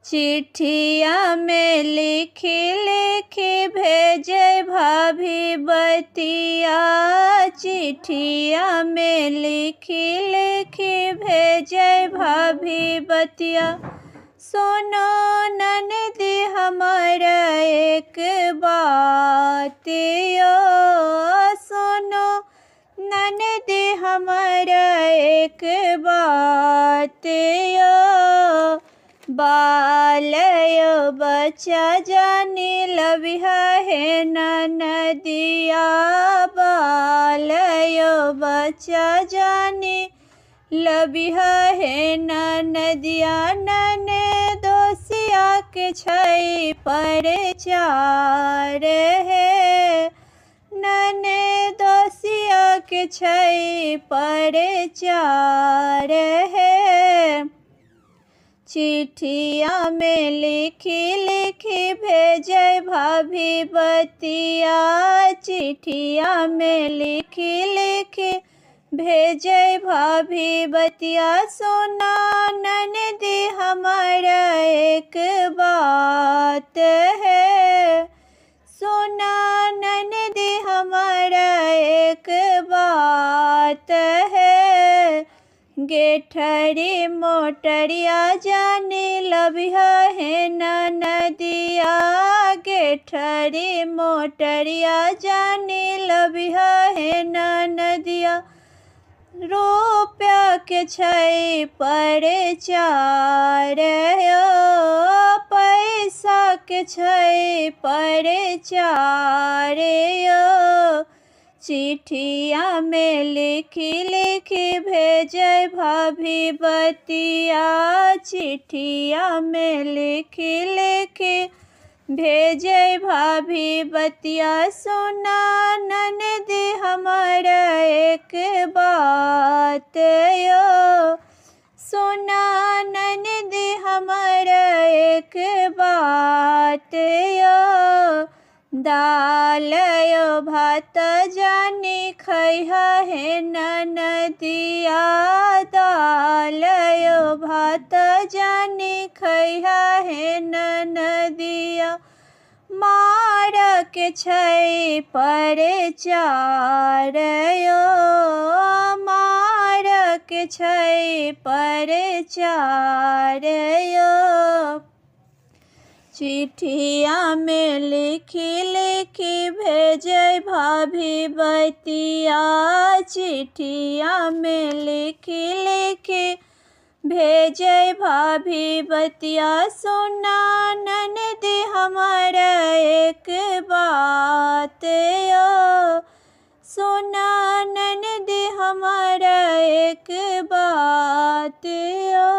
चिट्ठिया में लिखी लिखी भेजे भाभी बतिया। चिट्ठिया में लिखी लिखी भेजे भाभी बतिया। सुनो ननदी हमारा एक बात यो। सुनो ननदी हमारा एक बात यो। बालयो बच्चा जानी लबिहा है ननदिया। बालयो बच्चा जानी लबिहा है ननदिया। नने दोसिया के छै परचार है। नने दोसिया के छै परचार है। चिट्ठिया में लिखी लिखी भेजे भाभी बतिया। चिट्ठिया में लिखी लिखी भेजे भाभी बतिया। सुना ननदी हमारा एक बात है। सुना ननदी हमारा एक बात है। गेठरी मोटरिया जानी लबिहा है ननदिया। गेठरी मोटरिया जानी लबिहा है ननदिया। रुपया के छै परचार यो। पैसा के छै परचार यो। चिट्ठिया में लिखी लिखी भेजे भाभी बतिया। चिट्ठिया में लिखी लिखी भेजे भाभी बतिया। सुना ननदी हमारा एक बात यो। सुना ननदी हमारा एक बात यो। दालयो भात जानी खैहा है ननदिया। दालयो भात जानी खैहा है ननदिया। मार के छै परचार यो। मार के छै परचार यो। चिट्ठिया में लिखी लिखी भेजे भाभी बतिया। चिट्ठिया में लिखी लिखी भेजे भाभी बतिया। सुना ननदी हमारा एक बात यो। सुना ननदी हमारा एक बात यो।